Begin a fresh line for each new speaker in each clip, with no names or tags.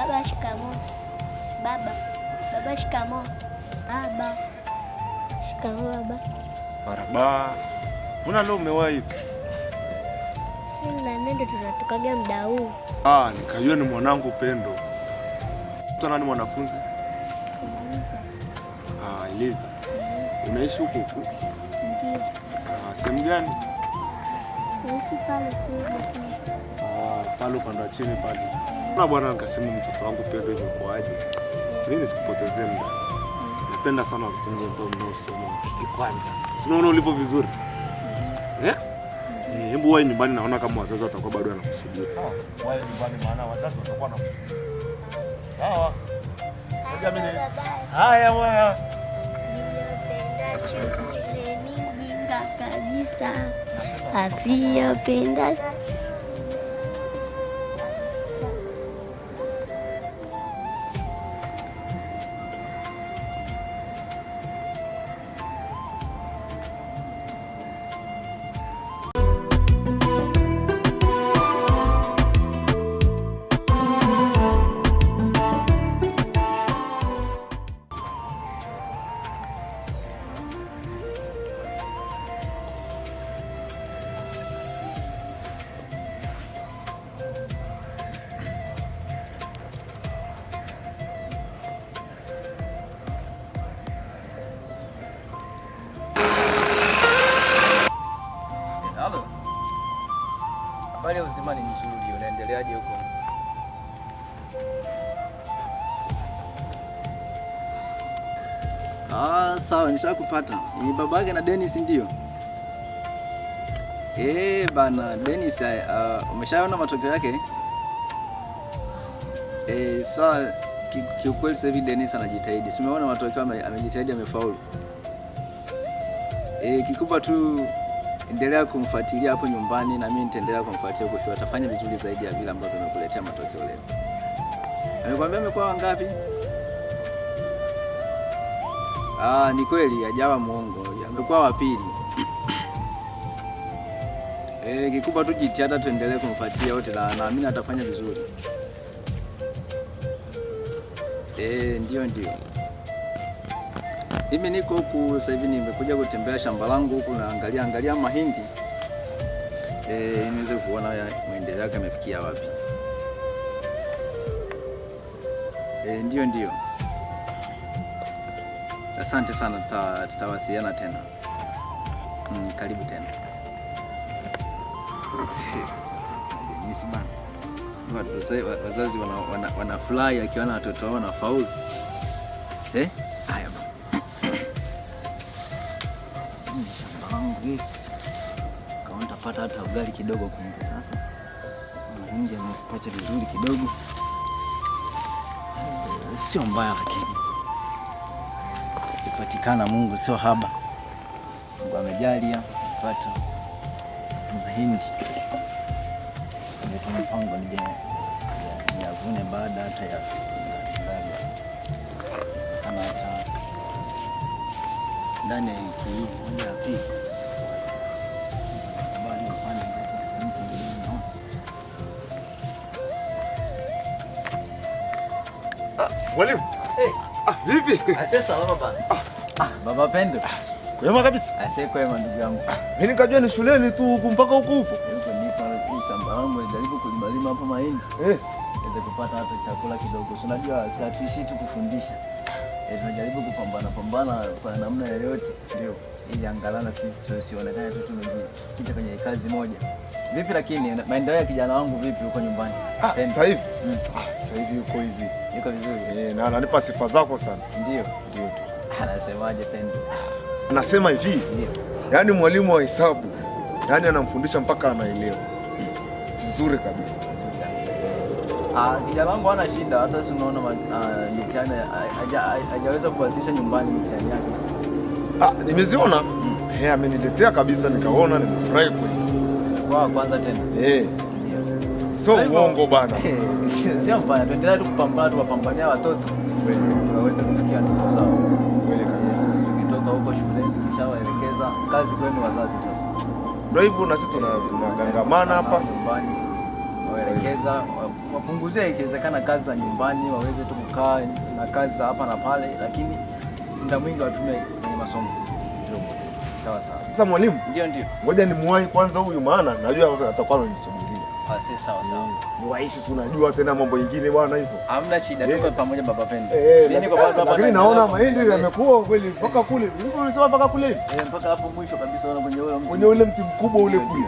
Baba shikamoo. Baba. Baba shikamoo. Baba. Shikamoo baba.
Marhaba. Mbona leo umewahi?
Sina nenda tunatokaga muda huu.
Nikajua ni mwanangu Pendo. Mtu nani mwanafunzi? Eliza. Unaishi huko huko?
Ndio.
Sehemu gani?
Naishi pale chini.
Pale upande wa chini pale. Na bwana nikasema mtoto wangu Pendo imekuaje? Nini sikupotezee muda. Napenda sana watoto ndio mnaosoma kwanza. Unaona ulipo vizuri? Hebu wewe nyumbani naona kama wazazi watakuwa bado wanakusudia. Sawa. Wewe nyumbani maana wazazi watakuwa wanakusudia. Sawa. Haya wewe.
Mjinga kabisa. Asiyopenda
Habari uzima ni nzuri, unaendeleaje huko?
Sawa, nishakupata. Ni babake na Dennis ndio? Bana, Dennis umeshaona matokeo yake? Sawa, kiukweli sasa hivi Dennis anajitahidi. Simeona matokeo amejitahidi, amefaulu. Kikubwa tu endelea kumfuatilia hapo nyumbani na mimi nitaendelea kumfuatilia huko shule. Atafanya vizuri zaidi ya vile ambavyo nimekuletea matokeo leo. Amekwambia amekuwa wangapi? Ni kweli hajawa muongo. Amekuwa wa pili. Kikubwa tu jitihada tuendelee kumfuatilia wote na naamini atafanya vizuri. Ndio. Mimi niko huku sasa hivi, nimekuja kutembea shamba langu huku na angalia mahindi. Niweze kuona maendeleo yake yamefikia wapi. Ndio. Asante sana, tutawasiliana tena. Karibu tena. Dennis bana. Wazazi wanafurahi akiona watoto wao wanafaulu. Haya bana. Shamba langu hili. Kama nitapata hata ugali kidogo kumbe sasa. Nje mpacha vizuri kidogo. Sio mbaya lakini. Sipatikana, Mungu sio haba. Mungu amejalia kupata mahindi. Ndio mpango nije niyavune baada hata ya siku ngapi. Kama hata ndani ya wiki hii ya pili. Bali ufanye ndio sehemu zingine.
Mwalimu. Vipi?
Salama baba. Baba Pendo.
Kwema kabisa.
Kwema ndugu yangu.
Mimi nikajua ni shuleni tu huku mpaka huku.
Yuko nipo shamba langu najaribu kulimalima hapo mahindi. Niweze kupata hata chakula kidogo. Unajua si hatuishi tu kufundisha. Tunajaribu kupambana kwa namna yoyote. Ndio. Ili angalana sisi tusionekane tu tumejikita kwenye kazi moja. Vipi lakini maendeleo ya kijana wangu vipi huko nyumbani?
Sasa hivi. Sasa hivi yuko hivi.
Yuko vizuri.
Na ananipa sifa zako sana.
Ndio. Anasemaje Pendo?
Anasema hivi.
Ndio.
Yaani mwalimu wa hesabu, yaani anamfundisha mpaka anaelewa. Vizuri kabisa.
Kijana wangu hana shida, hata si unaona mitihani hajaweza kuwasilisha nyumbani mitihani yake.
Nimeziona. Ameniletea kabisa nikaona, nimefurahi kweli.
Kwa kwanza tena.
Sio uongo bana.
Sio mbaya, tuendelee tu kupambana, tuwapambania watoto. Waweze kufikia ndoto zao.
Kweli kabisa.
Tukitoka huko shuleni tushawaelekeza kazi kwenu wazazi sasa.
Ndio hivyo na sisi tunagangamana hapa.
waelekeza, wapunguzie ikiwezekana kazi za nyumbani, waweze tu kukaa na kazi za hapa na pale, lakini muda mwingi watumie kwenye masomo. Ndio. Sawa sawa.
Sasa mwalimu,
ndio.
Ngoja nimuwahi kwanza huyu, maana najua atakuwa ananisubiria.
Sawa sawa.
Niwaishi, unajua tena mambo mengine bwana hivyo.
Hamna shida, tuko pamoja baba Pendo.
Niko hapa. Lakini naona mahindi yamekuwa kweli mpaka kule. Niko unasema mpaka kule?
Mpaka hapo mwisho kabisa
kwenye ule mti mkubwa ule kule.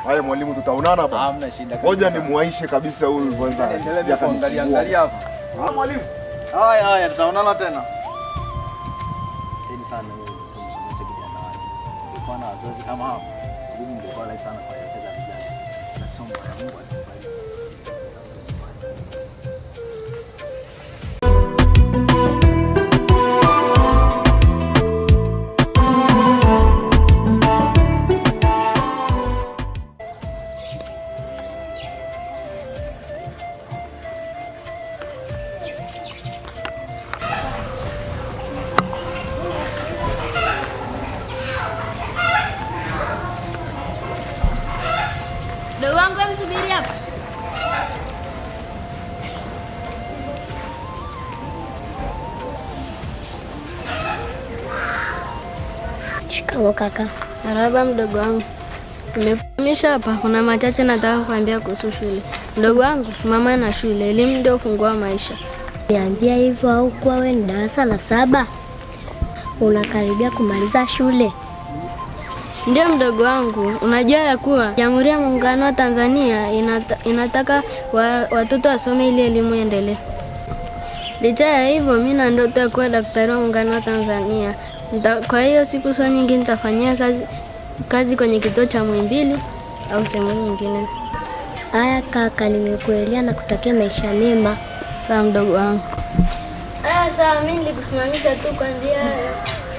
Haya mwalimu, tutaonana hapa.
Hamna shida.
Ngoja nimuaishe kabisa huyu kwanza.
Endelea kuangalia hapa.
Mwalimu.
Haya, tutaonana tena. Tena sana wewe kumsomesha kijana wake. Kwa na wazazi kama hapo, mimi ningekuwa rahisi sana kwa yeye vijana. Nasoma ya Mungu atubariki.
Dogo wangu msubiri hapa. Shikamoo kaka.
Marahaba mdogo wangu. Nimekuamisha hapa, kuna machache nataka kuambia kuhusu shule. Mdogo wangu, simama na shule, elimu ndio ufunguo wa maisha.
Niambia hivyo au kuwa wewe ni darasa la 7? Unakaribia kumaliza shule.
Ndio mdogo wangu, unajua ya kuwa Jamhuri ya Muungano wa Tanzania inataka watoto wasome ili elimu iendelee. Licha ya hivyo, mimi na ndoto ya kuwa daktari wa Muungano wa Tanzania. Kwa hiyo siku sio nyingi nitafanyia kazi kwenye kituo cha Muhimbili au sehemu nyingine.
Haya kaka, nimekuelea na kutakia maisha mema.
Sawa mdogo wangu. Sawa, mimi nilikusimamisha tu kwa njia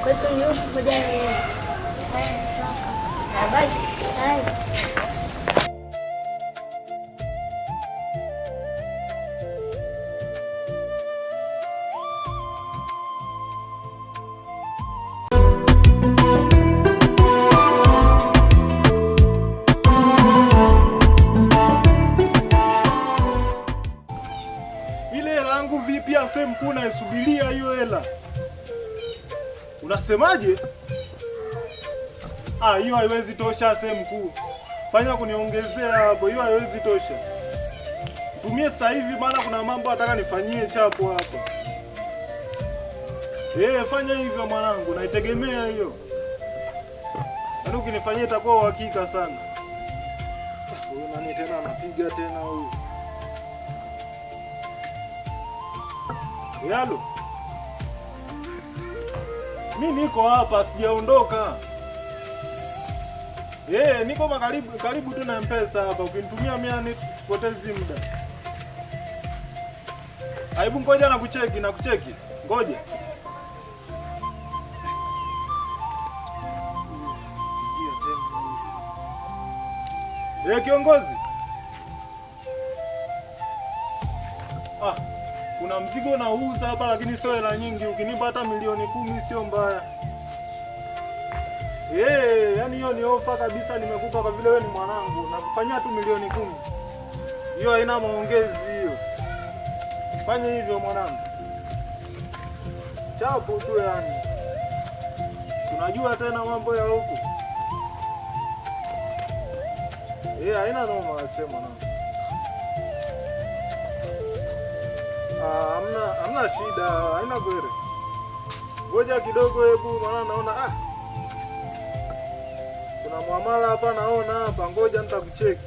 kwetu ni huko moja ni. Bye.
Ile hela yangu vipi afe mkuu, naisubiria hiyo hela. Unasemaje? Hiyo haiwezi tosha sehemu kuu. Fanya kuniongezea hapo, hiyo haiwezi tosha. Tumie sasa hivi, maana kuna mambo nataka nifanyie chapo hapo. Fanya hivyo mwanangu, naitegemea hiyo. Yaani ukinifanyia itakuwa uhakika sana. Huyu nani tena anapiga tena huyu? Halo. Mimi niko hapa, sijaondoka. Niko karibu tu na M-Pesa hapa. Ukinitumia 100 sipotezi muda. Aibu, ngoja na kucheki. Ngoja. Kiongozi. Kuna mzigo nauza hapa lakini sio hela nyingi. Ukinipa hata milioni 10 sio mbaya. Yaani hiyo ni ofa kabisa nimekupa kwa vile wewe ni mwanangu. Nakufanyia tu milioni 10. Hiyo haina maongezi hiyo. Fanya hivyo mwanangu. Chapo tu yani. Tunajua tena mambo ya huko. Haina noma asema mwanangu. Hamna shida, haina kwere. Ngoja kidogo hebu, maana naona kuna muamala hapa naona hapa, ngoja nitakucheki.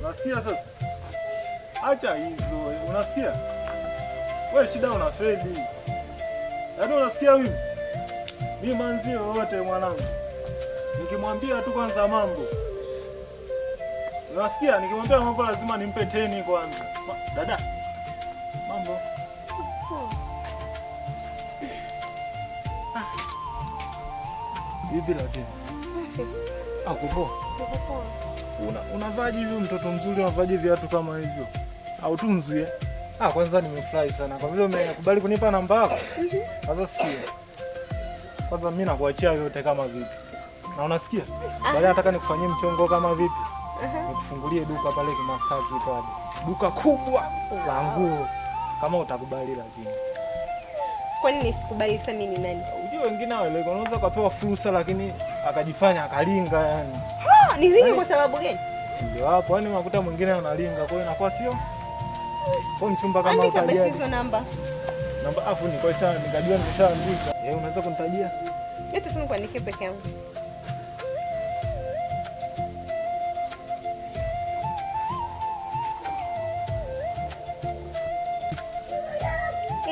Unasikia sasa? Acha hizo, unasikia? Wewe shida unafeli. Yaani unasikia mimi? Mimi manzi wote mwanangu. Nikimwambia tu kwanza mambo. Unasikia? Nikimwambia mambo lazima nimpe 10 kwanza. Dada. Mambo. Bibi la tena. Kupo. Unavaje hivi mtoto mzuri, unavaje viatu kama hivyo? Au tunzuie? Kwanza nimefurahi sana kwa vile umekubali kunipa namba yako. Sasa sikia. Kwanza mimi nakuachia yote kama vipi.
Na unasikia? Baadaye nataka nikufanyie mchongo kama vipi? Nikufungulie duka pale Kimasaki pale. Duka kubwa la nguo. Kama utakubali lakini.
Kwa nini sikubali? Sasa mimi ni nani?
Unajua wengine wale wanaweza kupewa fursa lakini akajifanya akalinga yani.
Nilinge kwa sababu gani?
Sio hapo, yani unakuta mwingine analinga, kwa hiyo inakuwa sio. Kwa mchumba kama utajia.
Basi hizo namba.
Namba afu ni kwa sababu nikajua nimeshaandika. Unaweza kunitajia?
Yote sio kuandikia peke yangu.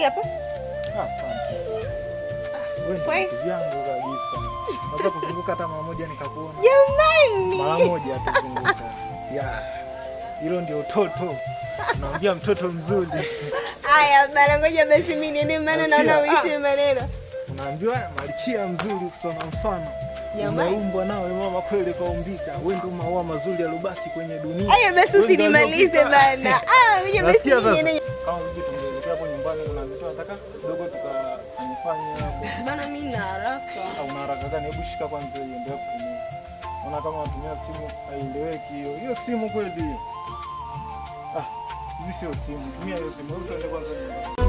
Hapa?
Asante. Wewe ni yangu kabisa. Naweza kuzunguka hata mara moja nikakuona.
Jamani.
Mara moja tuzunguka. Hilo ndio utoto. Unaambia mtoto mzuri.
Haya, bana ngoja basi mimi niende, maana naona uishi maneno.
Unaambiwa malkia mzuri kusoma mfano. Umeumbwa nawe mama kweli kaumbika. Wewe ndio maua mazuri yalobaki kwenye dunia.
Haya basi usinimalize bana. Ngoja basi niende.
Kama vipi tungeelekea hapo nyumbani, kuna vitu nataka kidogo tukafanye hapo.
Bana mimi na haraka.
Au na haraka gani? Hebu shika kwanza hiyo ndio kutumia. Unaona kama unatumia simu haieleweki hiyo. Hiyo simu kweli hiyo. Hizi sio simu. Tumia hiyo simu. Tuende kwanza nyumbani.